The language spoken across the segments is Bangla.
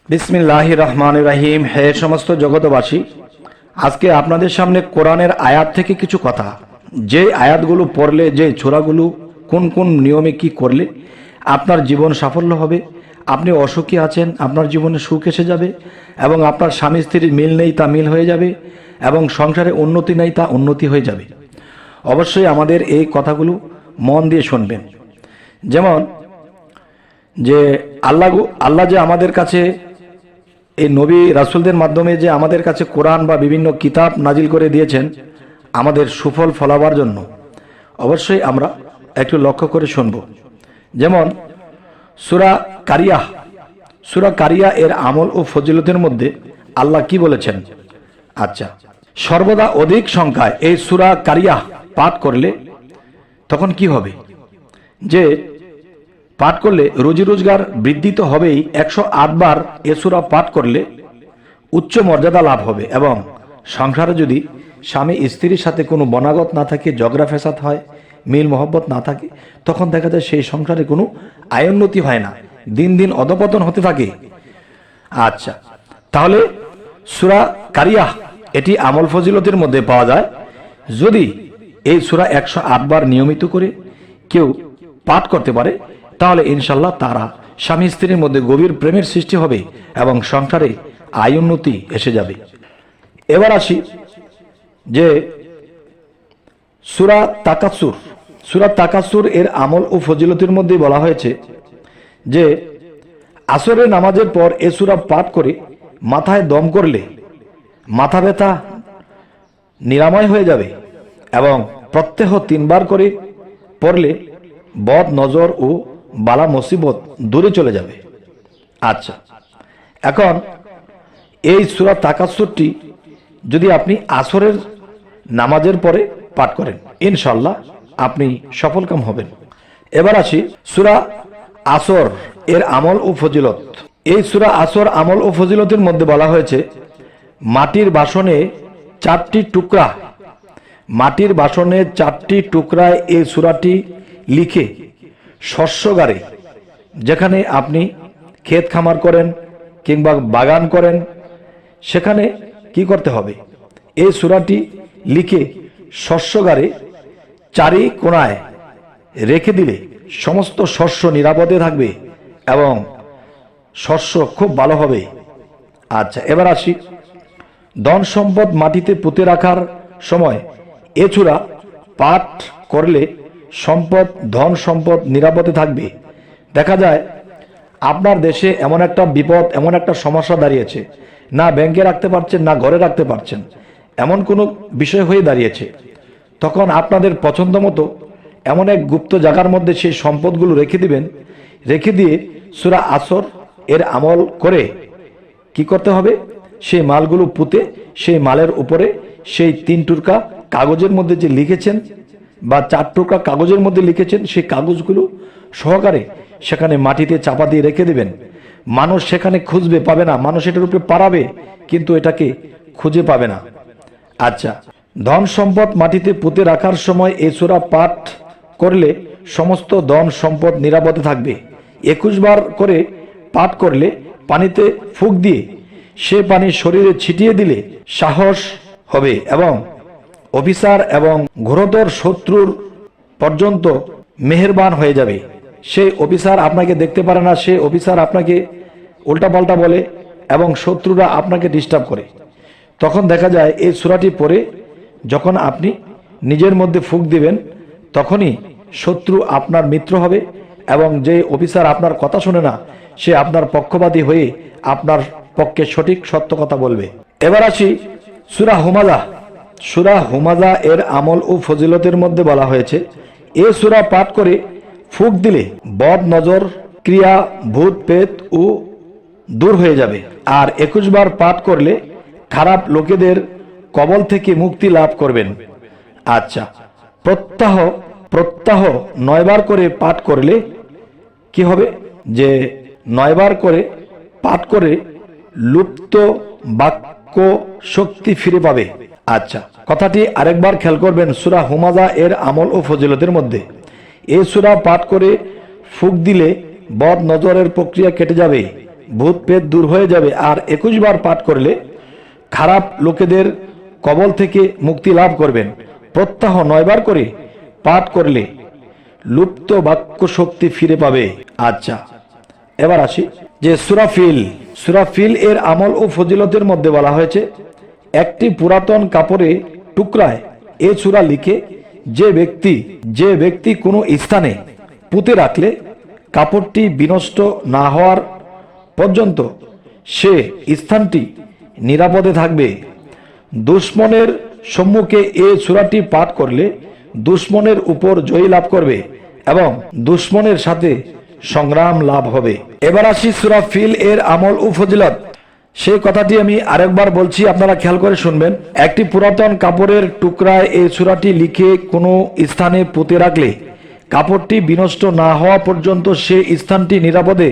বিসমিল্লাহির রহমানির রহিম। হে সমস্ত জগতবাসী, আজকে আপনাদের সামনে কোরআনের আয়াত থেকে কিছু কথা, যে আয়াতগুলো পড়লে, যে সূরাগুলো কোন কোন নিয়মে কি করলে আপনার জীবন সাফল্য হবে, আপনি অসুখী আছেন আপনার জীবনে সুখ এসে যাবে, এবং আপনার স্বামী স্ত্রীর মিল নেই তা মিল হয়ে যাবে, এবং সংসারে উন্নতি নেই তা উন্নতি হয়ে যাবে। অবশ্যই আমাদের এই কথাগুলো মন দিয়ে শুনবেন। যেমন যে আল্লাহ যে আমাদের কাছে এই নবী রাসূলদের মাধ্যমে যে আমাদের কাছে কোরআন বা বিভিন্ন কিতাব নাজিল করে দিয়েছেন আমাদের সুফল ফলাবার জন্য, অবশ্যই আমরা একটু লক্ষ্য করে শুনব। যেমন সূরা কারিয়া এর আমল ও ফজিলতের মধ্যে আল্লাহ কি বলেছেন। আচ্ছা, সর্বদা অধিক সংখ্যায় এই সূরা কারিয়া পাঠ করলে তখন কি হবে, যে পাঠ করলে রুজি রোজগার বৃদ্ধি তো হবেই, 108 বার এ সূরা পাঠ করলে উচ্চ মর্যাদা লাভ হবে, এবং সংসারে যদি স্বামী স্ত্রীর সাথে কোনো বনাগত না থাকে, ঝগড়া ফেসাদ হয়, মিল মহব্বত না থাকে, তখন দেখা যায় সেই সংসারে কোনো আয়োন্নতি হয় না, দিন দিন অধপতন হতে থাকে। আচ্ছা, তাহলে সূরা কারিয়া এটি আমল ফজিলতের মধ্যে পাওয়া যায়। যদি এই সূরা 108 বার নিয়মিত করে কেউ পাঠ করতে পারে, তাহলে ইনশাল্লাহ তারা স্বামী স্ত্রীর মধ্যে গভীর প্রেমের সৃষ্টি হবে এবং সংসারে আয় উন্নতি এসে যাবে। এবার আসি যে সূরা তাকাসুর এর আমল ও ফজিলতের মধ্যে বলা হয়েছে যে আসরের নামাজের পর এ সূরা পাঠ করে মাথায় দম করলে মাথা ব্যথা নিরাময় হয়ে যাবে, এবং প্রত্যহ 3 বার করে পড়লে বদ নজর ও বালা মুসিবত দূরে চলে যাবে। আচ্ছা, এখন এই সূরা তাকাসুরটি যদি আপনি আসরের নামাজের পরে পাঠ করেন, ইনশাআল্লাহ আপনি সফলকাম হবেন। এবার আসি সূরা আসর এর আমল ও ফজিলত। এই সূরা আসর আমল ও ফজিলতের মধ্যে বলা হয়েছে মাটির বাসনে 4টি টুকরায় এই সূরাটি লিখে শস্যগারে, যেখানে আপনি ক্ষেত খামার করেন কিংবা বাগান করেন, সেখানে কি করতে হবে, এই সূরাটি লিখে শস্যগারে চারি কোণায় রেখে দিলে সমস্ত শস্য নিরাপদে থাকবে এবং শস্য খুব ভালো হবে। আচ্ছা, এবার আসি ধন সম্পদ মাটিতে পুঁতে রাখার সময় এ সূরা পাঠ করলে ধন সম্পদ নিরাপদে থাকবে। দেখা যায় আপনার দেশে এমন একটা বিপদ, এমন একটা সমস্যা দাঁড়িয়েছে, না ব্যাংকে রাখতে পারছেন না ঘরে রাখতে পারছেন, এমন কোনো বিষয় হয়ে দাঁড়িয়েছে, তখন আপনাদের পছন্দ মতো এমন এক গুপ্ত জায়গার মধ্যে সেই সম্পদগুলো রেখে দিবেন। রেখে দিয়ে সূরা আসর এর আমল করে কি করতে হবে, সেই মালগুলো পুঁতে সেই মালের উপরে সেই 3 টুকরা কাগজের মধ্যে যে লিখেছেন বা 4 টুকরা কাগজের মধ্যে লিখেছেন, সেই কাগজগুলো সহকারে সেখানে মাটিতে চাপা দিয়ে রেখে দেবেন। মানুষ সেখানে খুঁজবে, পাবে না, মানুষ এটার উপরে পারাবে কিন্তু এটাকে খুঁজে পাবে না। আচ্ছা, ধন সম্পদ মাটিতে পুঁতে রাখার সময় এই সূরা পাঠ করলে সমস্ত ধন সম্পদ নিরাপদে থাকবে। 21 বার করে পাঠ করলে পানিতে ফুঁক দিয়ে সে পানি শরীরে ছিটিয়ে দিলে সাহস হবে, এবং অফিসার এবং ঘোরতর শত্রুর পর্যন্ত মেহেরবান হয়ে যাবে। সেই অফিসার আপনাকে দেখতে পারে না, সে অফিসার আপনাকে উল্টাপাল্টা বলে এবং শত্রুরা আপনাকে ডিস্টার্ব করে। তখন দেখা যায় এই সূরাটি পড়ে যখন আপনি নিজের মধ্যে ফুঁক দিবেন, তখনই শত্রু আপনার মিত্র হবে, এবং যে অফিসার আপনার কথা শুনে না সে আপনার পক্ষপাতী হয়ে আপনার পক্ষে সঠিক সত্য কথা বলবে। এবার আসি সূরা হুমাযা এর আমল ও ফজিলতের মধ্যে বলা হয়েছে এ সূরা পাঠ করে ফুঁক দিলে বদ নজর ক্রিয়া ভূত পেত ও দূর হয়ে যাবে, আর 21 বার পাঠ করলে খারাপ লোকেদের কবল থেকে মুক্তি লাভ করবেন। আচ্ছা, প্রত্যাহ 9 বার করে পাঠ করলে কি হবে, যে 9 বার করে পাঠ করে লুপ্ত বাক্য শক্তি ফিরে পাবে। আচ্ছা, কথাটি আরেকবার খেয়াল করবেন। সূরা হুমাযা এর আমল ও ফজিলতের মধ্যে এই সূরা পাঠ করে ফুঁক দিলে বদ নজরের প্রক্রিয়া কেটে যাবে, ভূত পেট দূর হয়ে যাবে। আর 21 বার পাঠ করলে খারাপ লোকেদের কবল থেকে মুক্তি লাভ করবেন। প্রত্যাহ 9 বার করে পাঠ করলে লুপ্ত বাক্য শক্তি ফিরে পাবে। আচ্ছা, এবার আসি যে সূরা ফিল এর আমল ও ফজিলতের মধ্যে বলা হয়েছে, একটি পুরাতন কাপড়ে টুকরায় এ সূরা লিখে যে ব্যক্তি কোনো স্থানে পুঁতে রাখলে কাপড়টি বিনষ্ট না হওয়ার পর্যন্ত সে স্থানটি নিরাপদে থাকবে। দুশ্মনের সম্মুখে এ সূরাটি পাঠ করলে দুশ্মনের উপর জয় লাভ করবে এবং দুশ্মনের সাথে সংগ্রাম লাভ হবে। এবার আসি সূরা ফিল এর আমল ও ফজিলত। সেই কথাটি আমি আরেকবার বলছি, আপনারা খেয়াল করে শুনবেন। একটি পুরাতন কাপড়ের টুকরায় এই সূরাটি লিখে কোনো স্থানে পুঁতে রাখলে কাপড়টি বিনষ্ট না হওয়া পর্যন্ত সে স্থানটি নিরাপদে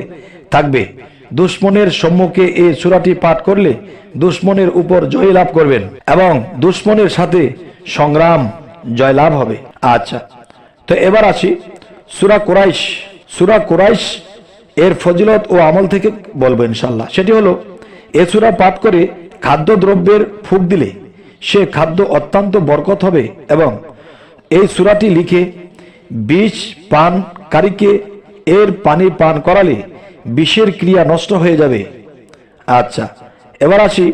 থাকবে। দুশ্মনের সম্মুখে এই সূরাটি পাঠ করলে দুশ্মনের উপর জয় লাভ করবেন এবং দুশ্মনের সাথে সংগ্রাম জয়লাভ হবে। আচ্ছা, তো এবার আসি সূরা কুরাইশ এর ফজিলত ও আমল থেকে বলবো ইনশাআল্লাহ। সেটি হলো, এ সূরা পাঠ করে খাদ্যদ্রব্যের ফুঁক দিলে সে খাদ্য অত্যন্ত বরকত হবে এবং এই সূরাটি লিখে বিষ পানকারীকে এর পানি পান করালে বিষের ক্রিয়া নষ্ট হয়ে যাবে। আচ্ছা, এবার আসি,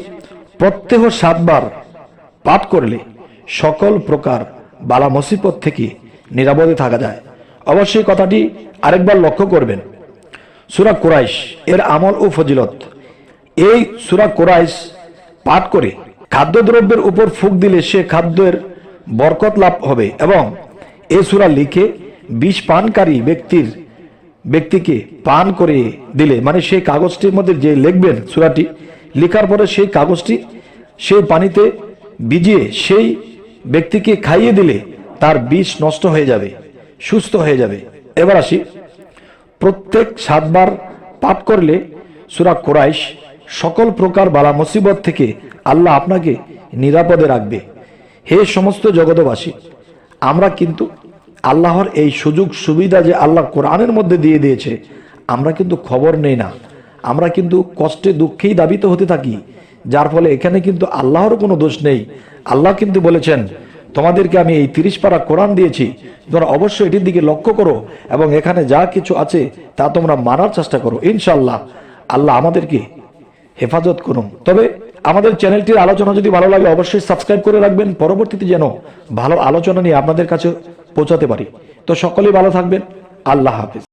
প্রত্যহ 7 বার পাঠ করলে সকল প্রকার বালা মুসিবত থেকে নিরাপদে থাকা যায়। অবশ্যই কথাটি আরেকবার লক্ষ্য করবেন। সূরা কুরাইশ এর আমল ও ফজিলত। এই সূরা কুরাইশ পাঠ করে খাদ্যদ্রব্যের উপর ফুঁক দিলে সে খাদ্যের বরকত লাভ হবে এবং এই সূরা লিখে বিষ পানকারী ব্যক্তিকে পান করে দিলে, মানে সেই কাগজটির মধ্যে যে লিখবেন সূরাটি লেখার পরে সেই কাগজটি সেই পানিতে ভিজিয়ে সেই ব্যক্তিকে খাইয়ে দিলে তার বিষ নষ্ট হয়ে যাবে, সুস্থ হয়ে যাবে। এবার আসি, প্রত্যেক 7 বার পাঠ করলে সূরা কুরাইশ সকল প্রকার বালা মুসিবত থেকে আল্লাহ আপনাকে নিরাপদে রাখবে। হে সমস্ত জগতবাসী, আমরা কিন্তু আল্লাহর এই সুযোগ সুবিধা যে আল্লাহ কোরআনের মধ্যে দিয়ে দিয়েছে, আমরা কিন্তু খবর নেই না। আমরা কিন্তু কষ্টে দুঃখেই দাবিত হতে থাকি, যার ফলে এখানে কিন্তু আল্লাহর কোনো দোষ নেই। আল্লাহ কিন্তু বলেছেন, তোমাদেরকে আমি এই 30 পারা কোরআন দিয়েছি, তোমরা অবশ্যই এটির দিকে লক্ষ্য করো এবং এখানে যা কিছু আছে তা তোমরা মানার চেষ্টা করো। ইনশাআল্লাহ আল্লাহ আমাদেরকে হেফাজত করুন। তবে আমাদের চ্যানেলটির আলোচনা যদি ভালো লাগে অবশ্যই সাবস্ক্রাইব করে রাখবেন, পরবর্তীতে যেন ভালো আলোচনা নিয়ে আপনাদের কাছে পৌঁছাতে পারি। তো সকলেই ভালো থাকবেন। আল্লাহ হাফেজ।